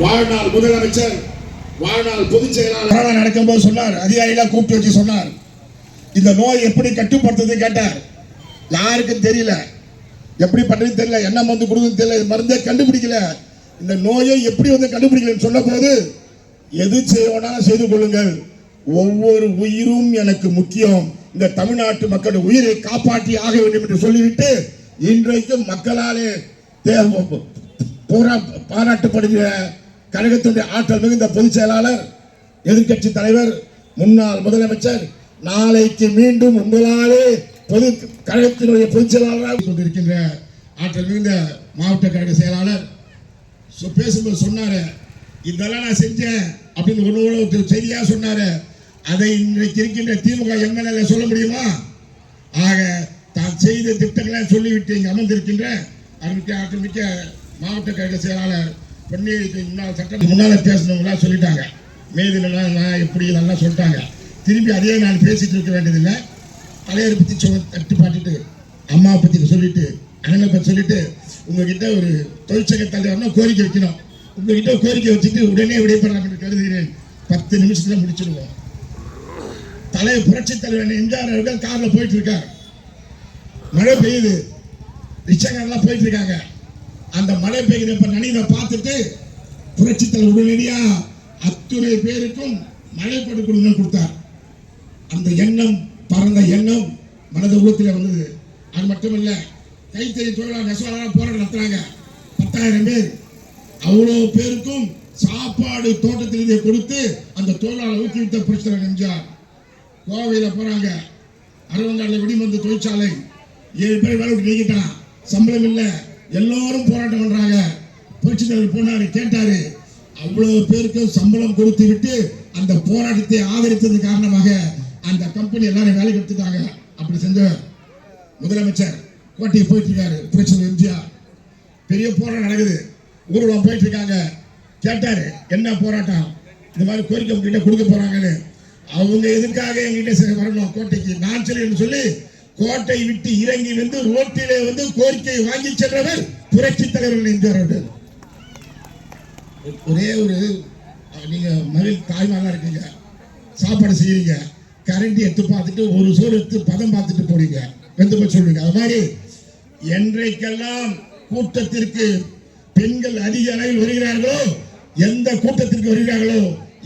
வாழ்நாள் முதலமைச்சர், வாழ்நாள் பொதுச் செயலாளர் நடக்கும்போது சொன்னார், அதிகாரிகளை கூப்பிட்டு வச்சு சொன்னார், இந்த நோய் எப்படி கட்டுப்படுத்துறது கேட்டார். யாருக்கும் தெரியல, எப்படி பண்றது தெரியல, என்ன மருந்து கொடுக்குறது தெரியல, மருந்தே கண்டுபிடிக்கல. இந்த நோயை எப்படி கண்டுபிடிக்கலன்னு சொன்ன போது, எது செய்யணும் செய்து கொள்ளுங்கள், ஒவ்வொரு உயிரும் எனக்கு முக்கியம், இந்த தமிழ்நாட்டு மக்களுடைய உயிரை காப்பாற்றி ஆக வேண்டும் என்று சொல்லிவிட்டு இன்றைக்கும் மக்களாலே பாராட்டப்படுகிற கழகத்துடைய ஆற்றல் மிகுந்த பொதுச் செயலாளர், எதிர்கட்சி தலைவர், முன்னாள் முதலமைச்சர் நாளைக்கு மீண்டும் உங்களாலே பொது கழகத்தினுடைய பொதுச் செயலாளராக கொண்டிருக்கின்ற ஆற்றல் மிகுந்த மாவட்ட கழக செயலாளர் பேசும்போது சொன்னாரு, இதெல்லாம் நான் செஞ்சேன் அப்படின்னு ஒரு செய்தியா சொன்னாரு. அதை இன்றைக்கு இருக்கின்ற திமுக எம்எல்ஏ சொல்ல முடியுமா? ஆக தான் செய்த திட்டங்களை சொல்லிவிட்டு இங்கு அமர்ந்திருக்கின்ற ஆற்றல் மிக்க மாவட்ட கழக செயலாளர் பொன்னியலுக்கு முன்னாள் சட்ட முன்னால பேசினவங்களா சொல்லிட்டாங்க, மேதிலாம் நான் எப்படி இதெல்லாம் சொல்லிட்டாங்க. திரும்பி அதே நான் பேசிட்டு இருக்க வேண்டியதில்லை. தலைவரை பற்றி தட்டு பாட்டிட்டு, அம்மாவை பற்றி சொல்லிட்டு, அண்ணனை பற்றி சொல்லிட்டு, உங்ககிட்ட ஒரு தொழிற்சங்க தலைவர்னா கோரிக்கை வைக்கணும், உங்ககிட்ட கோரிக்கை வச்சுட்டு உடனே விடைபெறலாம் என்று கருதுகிறேன். 10 நிமிஷத்துல முடிச்சிடுவோம். தலைவர் புரட்சி தலைவர் எம்ஜிஆர் அவர்கள் கார்ல போயிட்டு இருக்கார், மழை பெய்யுது, ரிக்ஷாக்காரெல்லாம் போயிட்டு இருக்காங்க. அந்த மழை பெய்யுறப்ப நனிதை பார்த்துட்டு புரட்சி தலைவர் உடனடியா அத்துணை பேருக்கும் மழை கொடுக்கணும்னு கொடுத்தார். அந்த எண்ணம், பறந்த எண்ணம் மனத ஊரத்தில் வந்தது. அது மட்டுமல்ல, கைத்தறி தொழிலாளர் நெசவாளர் போராட்டம் நடத்துறாங்க, 10,000 பேர். அவ்வளோ பேருக்கும் சாப்பாடு தோட்டத்திலேயே கொடுத்து அந்த தொழிலாளர் ஊக்குவித்த புரட்சி தலைவர் எம்ஜிஆர். கோவையில போறாங்க, அருவங்காடுல வெடிமருந்து தொழிற்சாலை, 7 பேர் வேலை விட்டு நீக்கிட்டான், சம்பளம் இல்லை, எல்லாரும் போராட்டம் பண்றாங்க. புரட்சி தலைவர் போனாரு, கேட்டாரு, அவ்வளவு பேருக்கு சம்பளம் கொடுத்து விட்டு அந்த போராட்டத்தை ஆதரித்தது காரணமாக அந்த கம்பெனி எல்லாரும் வேலைக்கு எடுத்துட்டாங்க. அப்படி செஞ்ச முதலமைச்சர் கோட்டைக்கு போயிட்டு இருக்காரு புரட்சி எம்ஜிஆர். பெரிய போராட்டம் நடக்குது, ஊர்வலம் போயிட்டு இருக்காங்க. கேட்டாரு, என்ன போராட்டம், இந்த மாதிரி கோரிக்கை உங்ககிட்ட கொடுக்க போறாங்கன்னு. அவங்க எதுக்காக எங்கிட்ட வரணும் கோட்டைக்கு, நான் சொல்லி சொல்லி கோட்டை விட்டு இறங்கி வந்து ரோட்டிலே கோரிக்கை வாங்கி சென்றவர் புரட்சி தலைவர் எம்ஜிஆர் அவர்கள். ஒரே ஒரு, நீங்க மகிழ் தாய்மாரா இருக்கீங்க, சாப்பாடு செய்யறீங்க, கரண்டி எடுத்து பார்த்துட்டு ஒரு சோறு எடுத்து பதம் பார்த்துட்டு போறீங்க, வெந்து போய் சொல்லுங்க. அது மாதிரி என்றைக்கெல்லாம் கூட்டத்திற்கு பெண்கள் அதிக அளவில் வருகிறார்களோ, எந்த கூட்டத்திற்கு வருகிறார்களோ,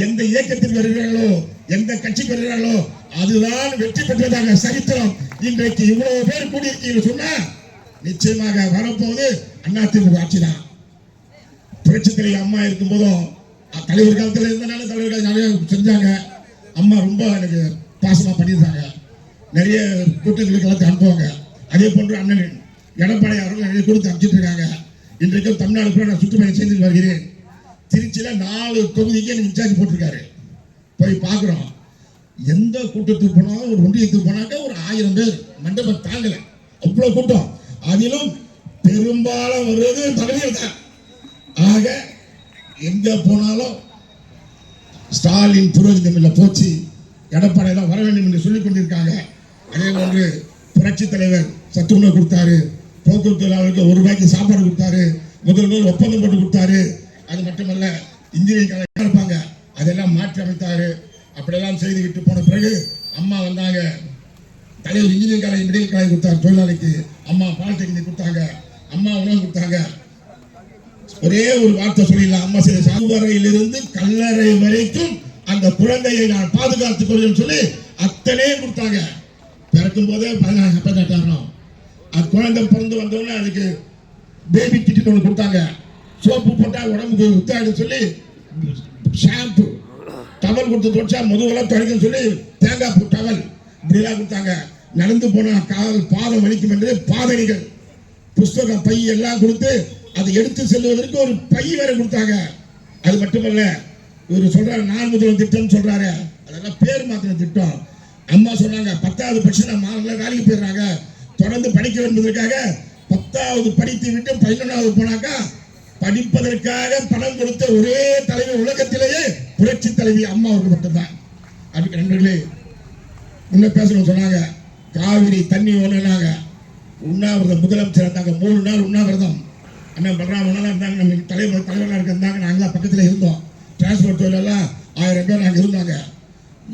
எந்த இயக்கத்திற்கு வருகிறார்களோ, எந்த கட்சிக்கு வருகிறார்களோ, அதுதான் வெற்றி பெற்றதாக சரித்திரம். இன்றைக்கு இவ்வளவு பேர் கூடியிருக்கீங்க சொன்னா நிச்சயமாக வரப்போவது அதிமுக ஆட்சி தான். புரட்சி தலைவர் அம்மா இருக்கும் போதும் தலைவர் காலத்தில் இருந்தனால தலைவர் நிறைய செஞ்சாங்க. அம்மா ரொம்ப எனக்கு பாசமா பண்ணியிருந்தாங்க, நிறைய கூட்டங்களுக்கு எல்லாம் அனுப்புவாங்க. அதே போன்று அண்ணன் எடப்பாடி அவர்கள் நிறைய கொடுத்து அனுப்பிச்சிட்டு இருக்காங்க. இன்றைக்கும் தமிழ்நாடு கூட நான் சுற்றுப்பயணம் செய்து வருகிறேன். திருச்சியில 4 தொகுதிக்கு எனக்கு இன்சார்ஜ் போட்டிருக்காரு. போய் பார்க்குறோம், எந்த கூட்டத்துக்கு போனாலும் ஒரு ஒன்றியத்துக்கு போனாக்க ஒரு 1000 பேர், மண்டபம் தாங்கல, அவ்வளவு கூட்டம். அதிலும் பெரும்பாலும் வருவது தலைவர் தான். ஆக எங்க போனாலும் ஸ்டாலின் புரோஜனம் இல்லை போச்சு, எடப்பாடி தான் வர வேண்டும் என்று சொல்லிக் கொண்டிருக்காங்க. அதே போன்று புரட்சி தலைவர் சத்து உணவு கொடுத்தாரு, போக்குவரத்து 1 ரூபாய்க்கு சாப்பாடு கொடுத்தாரு, முதல் ஒப்பந்தம் போட்டு கொடுத்தாரு. அது மட்டுமல்ல, இன்ஜினியரிங் இருப்பாங்க, அதெல்லாம் மாற்றி அமைத்தாரு. அப்படியெல்லாம் செய்து விட்டு போன பிறகு அம்மா வந்தாங்க, தலைவர் இன்ஜினியரிங் காலேஜ் மெடிக்கல் காலேஜ் கொடுத்தாரு தொழிலாளிக்கு, அம்மா பாலிடெக்னிக் கொடுத்தாங்க, அம்மா உணவு கொடுத்தாங்க. ஒரே ஒரு வார்த்தை சொல்லிடலாம், அம்மா செய்த சாகுவரையிலிருந்து கல்லறை வரைக்கும் அந்த குழந்தையை நான் பாதுகாத்துக் கொள்ளும் சொல்லி அத்தனை கொடுத்தாங்க. பிறக்கும் போதே 18 அது குழந்தை பிறந்து வந்தோடனே அதுக்கு பேபி கிட் ஒன்று கொடுத்தாங்க. சோப்பு போட்டா உடம்புக்கு உத்தாடு சொல்லி ஷாம்பு, டவல் கொடுத்து தொடச்சா முதுகெல்லாம் துடைக்கும் சொல்லி தேங்காய் பூ டவல் இப்படிலாம் கொடுத்தாங்க. நடந்து போன கால் பாதம் வலிக்கும் என்று பாதணிகள், புஸ்தகம், பை எல்லாம் கொடுத்து அதை எடுத்து செல்வதற்கு ஒரு பை வேற கொடுத்தாங்க. அது மட்டுமல்ல, இவர் சொல்றாரு 4 முதல்வர் திட்டம் சொல்றாரு, அதெல்லாம் பேர் மாத்திர திட்டம். அம்மா சொன்னாங்க 10வது படிச்சு நம்ம வேலைக்கு போயிடுறாங்க, தொடர்ந்து படிக்க வேண்டியதற்காக 10வது படித்து விட்டு 11வது போனாக்கா படிப்பதற்காக பணம் கொடுத்த ஒரே தலைவர் உலகத்திலேயே புரட்சி தலைவி அம்மா அவர்கள் மட்டும்தான். அதுக்கு நண்பர்களே, முன்ன பேசணும் சொன்னாங்க, காவிரி தண்ணி ஒண்ணுனாங்க, உண்ணாவிரதம் முதலமைச்சர் இருந்தாங்க, 3 நாள் உண்ணாவிரதம். அண்ணன் பலராமலாம் இருந்தாங்க, நம்ம தலைவராக இருந்தாங்க. நாங்கள் பக்கத்தில் இருந்தோம். டிரான்ஸ்போர்ட் தொழிலெல்லாம் 1000 பேர் நாங்கள் இருந்தாங்க.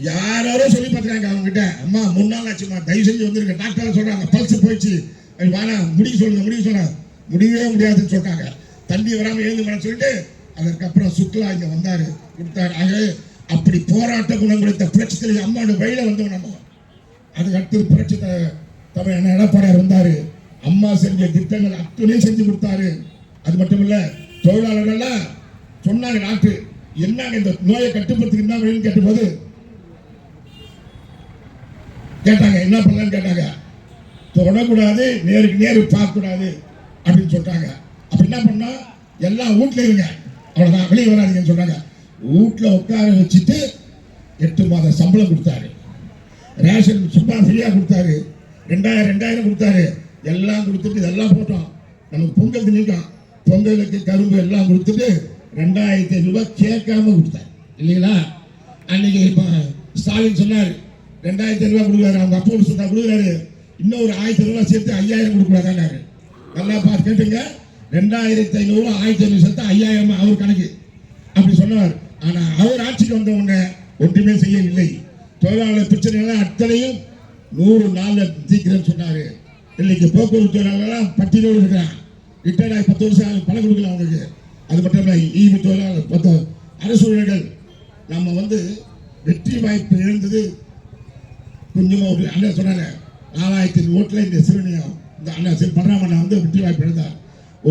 யாரோ சொல்லி பார்த்துறாங்க அவங்ககிட்ட, அம்மா 3 நாள் ஆச்சுமா, தயவு செஞ்சு வந்துருங்க. டாக்டர் சொல்கிறாங்க பல்ஸ் போயிடுச்சு, வாங்க முடிக்க சொல்லுங்க. முடியவே முடியாதுன்னு சொல்லிட்டாங்க. தண்ணி வராமல் எழுந்து பண்ண சொல்லிட்டு அதற்கப்புறம் சுற்றுலா இங்கே வந்தார், கொடுத்தாரு. ஆக அப்படி போராட்ட குணம் கொடுத்த புரட்சி அம்மாவோட வழியில் வந்தோம் நம்ம. அதுக்கு அடுத்து புரட்சி தமிழ் எடப்பாடியார் வந்தார். அம்மா செஞ்ச திட்டங்கள் அத்தனையும் செஞ்சு கொடுத்தாரு. அது மட்டும் இல்ல, தொழிலாளர்கள்லாம் சொன்னாங்க, டாக்டர் என்னங்க இந்த நோயை கட்டுப்படுத்துக்கு என்ன வழின்னு கேட்டபோது கேட்டாங்க, என்ன பண்ணலான்னு கேட்டாங்க. தொடக்கூடாது, நேருக்கு நேரு பார்க்கக்கூடாது அப்படின்னு சொல்லிட்டாங்க. அப்படி என்ன பண்ணா, எல்லாம் வீட்டில் இருங்க, அவ்வளோதான், வெளியே வராதிங்கன்னு சொன்னாங்க. வீட்டில் உட்கார வச்சுட்டு 8 மாத சம்பளம் கொடுத்தாரு. ரேஷன் சும்மா ஃப்ரீயாக கொடுத்தாரு. 2000 கொடுத்தாரு. எல்லாம் கொடுத்துட்டு இதெல்லாம் போட்டோம். நமக்கு பொங்கல் திணிக்கும், பொங்கலுக்கு கரும்பு எல்லாம் கொடுத்துட்டு 2500 ரூபாய் கேட்காம கொடுத்தாரு இல்லைங்களா? அன்னைக்கு இப்போ ஸ்டாலின் சொன்னார் 2500 ரூபாய் கொடுக்குறாரு. அவங்க அப்பா சொன்னா கொடுக்குறாரு, இன்னும் ஒரு 1000 ரூபாய் சேர்த்து 5000 கொடுக்குறாரு. நல்லா பார்த்து கேட்டுங்க, 2500 1500 சேர்த்து 5000 அவர் கணக்கு அப்படி சொன்னார். ஆனா அவர் ஆட்சிக்கு வந்த உடனே ஒன்றுமே செய்யவில்லை. தொழிலாளர் பிரச்சனைகள் அத்தனையும் 100 நாள்ல தீர்க்கிறேன்னு சொன்னாரு. இன்னைக்கு போக்குவரத்து தொழிலாளர்கள் பட்டியலோடு இருக்கிறான். ரிட்டையர்ட் ஆகி 10 வருஷம் பணம் கொடுக்கலாம் அவங்களுக்கு. அது மட்டும் இல்லை, ஈவி தொழிலாளர் அரசு ஊழியர்கள் நம்ம வெற்றி வாய்ப்பு இழந்தது கொஞ்சமா. ஒரு அண்ணன் சொன்னாங்க 4000 ஓட்டுல இந்த சிறுவனியம், இந்த அண்ணன் பலராமண்ணா வெற்றி வாய்ப்பு இழந்தார்.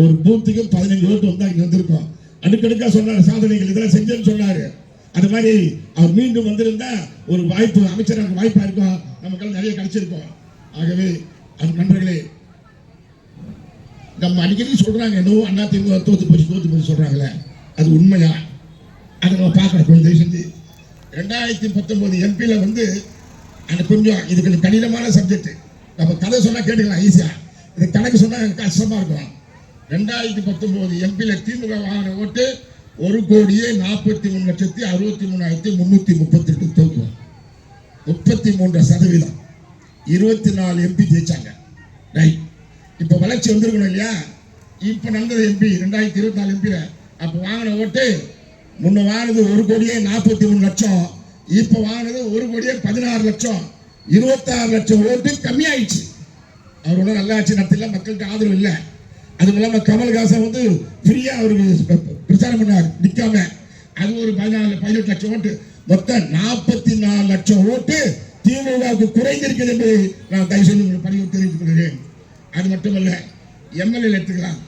ஒரு பூத்துக்கு 15 ஓட்டு வந்தா இங்க வந்திருக்கோம். அடுக்கடுக்கா சொன்னார் சாதனைகள், இதெல்லாம் செஞ்சேன்னு சொன்னாரு. அது மாதிரி அவர் மீண்டும் வந்திருந்தா ஒரு வாய்ப்பு, அமைச்சராக வாய்ப்பா இருக்கும், நமக்கு நிறைய கிடைச்சிருக்கும். ஆகவே அது நண்பர்களே, நம்ம அடிக்கடி சொல்றாங்க, என்னவோ அதிமுக தோத்து போச்சு சொல்றாங்களே, அது உண்மையா? அதை நம்ம பார்க்கணும். கொஞ்சம் தயவு செஞ்சு 2019 எம்பியில அந்த கொஞ்சம் இது கொஞ்சம் கடினமான சப்ஜெக்ட். நம்ம கதை சொன்னா கேட்டுக்கலாம் ஈஸியா, இது கணக்கு சொன்னா கஷ்டமா இருக்கும். 2019 எம்பியில திமுக வாங்கின ஓட்டு 1,43,63,332 தோக்குவோம். 33%. 24 எம்பி ஜெயிச்சாங்க. ரைட். இப்ப வளர்ச்சி வந்திருக்கணும் இல்லையா? இப்ப நடந்தது எம்பி 2024 எம்பியில அப்ப வாங்கின ஓட்டு முன்ன வாங்கினது 1,43,00,000, இப்ப வாங்கினது 1,16,00,000. 26 லட்சம் ஓட்டு கம்மியாயிடுச்சு. அவரோட நல்லாட்சி நடத்தல, மக்களுக்கு ஆதரவு இல்லை. அது இல்லாம கமல்ஹாசன் ஃப்ரீயா அவருக்கு பிரச்சாரம் பண்ணார் நிக்காம. அது ஒரு 18 லட்சம் ஓட்டு. மொத்தம் 44 லட்சம் ஓட்டு திமுகவுக்கு குறைந்திருக்கிறது என்று நான் தயவு செய்து பதிவு தெரிவித்துக் கொள்கிறேன். அது மட்டுமல்ல, எம்எல்ஏ எடுத்துக்கலாம்.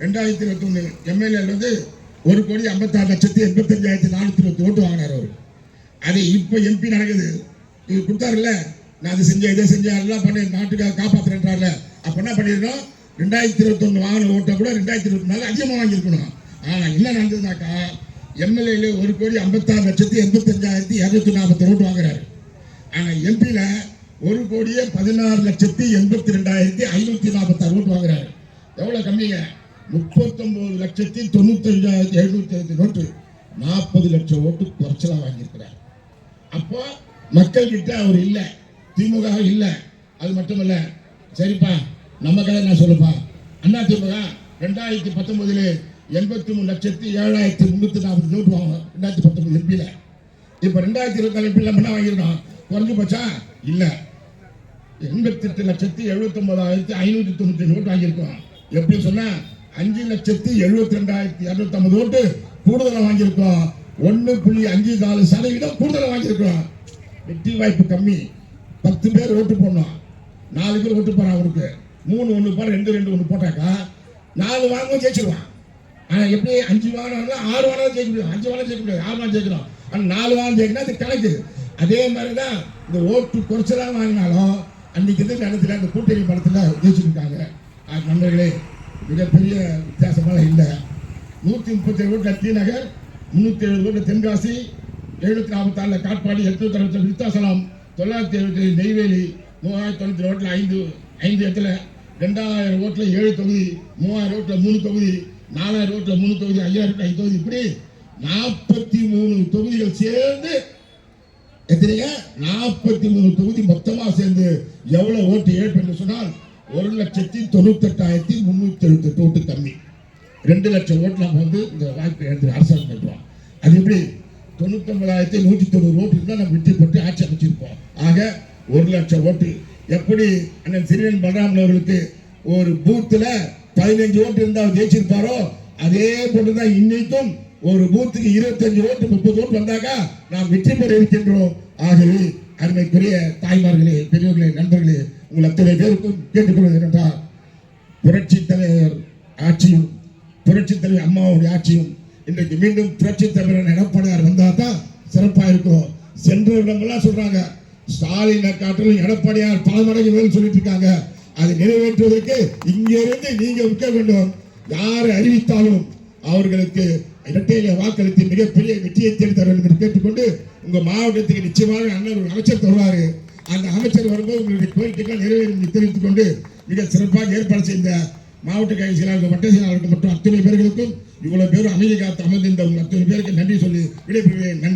2021 எம்எல்ஏ 1,56,85,420 ஓட்டு வாங்கினார் அவர். அது இப்ப எம்பி நடக்குது. இது கொடுத்தாருல்ல, நான் அதை செஞ்சேன் இதை செஞ்சேன் எல்லாம் பண்ணி நாட்டுக்காக காப்பாற்றுறாருல. அப்ப என்ன பண்ணிருக்கோம், 2021 வாங்கின ஓட்டை கூட 2024 அதிகமாக வாங்கியிருக்கணும். ஆனா என்ன நடந்ததுனாக்கா, எம்எல்ஏ 1,56,85,240 ஓட்டு வாங்குறாரு. ஆனா எம்பியில 1,16,82,546 ஓட்டு வாங்குறாரு. எவ்வளவு கம்மிங்க? 39,95,770 ஓட்டு, 40 லட்சம் ஓட்டு குறைச்சலா வாங்கியிருக்கிறார். அப்போ மக்கள் கிட்ட அவர் இல்ல, திமுக இல்ல. அது மட்டுமல்ல, சரிப்பா நம்ம கதை நான் சொல்லுப்பா, அண்ணா திமுக 2019 83,07,340 ஓட்டு வாங்க 2019 எம்பியில. இப்ப 2024 எம்பியில என்ன வாங்கிருக்கோம்? குறைஞ்சு போச்சா? இல்ல, 88,79,597 ஓட்டு வாங்கியிருக்கோம். எப்படி சொன்னா 5,72,250 ஓட்டு கூடுதலா வாங்கியிருக்கோம். 1.54% கூடுதலா வாங்கியிருக்கோம். வெற்றி வாய்ப்பு கம்மி. 10 பேர் ஓட்டு போடணும், 4 பேர் ஓட்டு போறான். அவருக்கு 3 1 போற 2 2 1 போட்டாக்கா 4 வாங்க ஜெயிச்சிருவான். ஆனா எப்படி 5 வாங்கினாலும் 6 வாங்கினாலும் ஜெயிக்க முடியும், 5 வாங்கினாலும் ஜெயிக்க முடியாது, 6 வாங்க ஜெயிக்கிறோம். ஆனா 4 வாங்க ஜெயிக்கணும், அது கணக்கு. அதே மாதிரிதான் இந்த ஓட்டு குறைச்சலா வாங்கினாலும் அன்னைக்கு நடத்துல அந்த கூட்டணி படத்துல ஜெயிச்சிருக்காங்க. நண்பர்களே, மிகப்பெரிய வித்தியாசமாக இல்லை. 137 ஓட்டுல டி நகர், 370 ஓட்டுல தென்காசி, 746 காட்பாடி, 867 விருத்தாசலம், 977 நெய்வேலி, 3090 ஓட்டுல 5 இடத்துல, 2000 ஓட்டுல 7 தொகுதி, 3000 ஓட்டுல 3 தொகுதி, 4000 ஓட்டுல 3 தொகுதி, 5000 5 தொகுதி, இப்படி 43 தொகுதிகள் சேர்ந்து எத்தனைங்க? 43 தொகுதி மொத்தமா சேர்ந்து எவ்வளவு ஓட்டு ஏற்பு என்று சொன்னால் 1,98,378 ஓட்டு கம்மி. 2 லட்சம் ஓட்டு நம்ம வந்து இந்த வாய்ப்பை எடுத்து அரசாங்கம் பண்ணுறோம். அது எப்படி 99,190 ஓட்டு இருந்தால் நம்ம வெற்றி பெற்று ஆட்சி அமைச்சிருப்போம். ஆக 1 லட்சம் ஓட்டு. எப்படி அண்ணன் சிறியன் பலராமன் அவர்களுக்கு ஒரு பூத்துல 15 ஓட்டு இருந்தால் ஜெயிச்சிருப்பாரோ அதே போட்டுதான் இன்னைக்கும் ஒரு பூத்துக்கு 25 ஓட்டு 30 ஓட்டு வந்தாக்கா நாம் வெற்றி பெற இருக்கின்றோம். ஆகவே அருமைக்குரிய தாய்மார்களே, பெரியவர்களே, நண்பர்களே, உங்கள் அத்தனை பேருக்கும் கேட்டுக்கொள்வது என்னென்றால் புரட்சி தலைவர் ஆட்சியும் புரட்சி தலைவர் அம்மாவுடைய ஆட்சியும் இன்றைக்கு மீண்டும் புரட்சி தலைவர் எடப்பாடியார் வந்தா தான் சிறப்பா இருக்கும். சென்ற இடமெல்லாம் சொல்றாங்க ஸ்டாலினை காட்டிலும் எடப்பாடியார் பல மடங்கு வேலை சொல்லிட்டு இருக்காங்க. அதை நிறைவேற்றுவதற்கு இங்கிருந்து நீங்க இருக்க வேண்டும். யார் அறிவித்தாலும் அவர்களுக்கு இரட்டையில வாக்களித்து மிகப்பெரிய வெற்றியை தேடி தர வேண்டும் என்று கேட்டுக்கொண்டு உங்க மாவட்டத்துக்கு நிச்சயமாக அண்ணன் ஒரு அமைச்சர் தருவாரு. அந்த அமைச்சர் வரும்போது உங்களுடைய கோரிக்கைகள் நிறைவேறும் தெரிவித்துக் கொண்டு மிக சிறப்பாக ஏற்பாடு செய்த மாவட்ட கழக செயலாளர்கள், வட்ட செயலாளர்கள் மற்றும் அத்தனை பேர்களுக்கும் இவ்வளவு பேரும் அமைதி காத்து அமர்ந்திருந்த உங்கள் அத்தனை பேருக்கு நன்றி சொல்லி விடைபெறுவேன். நன்றி.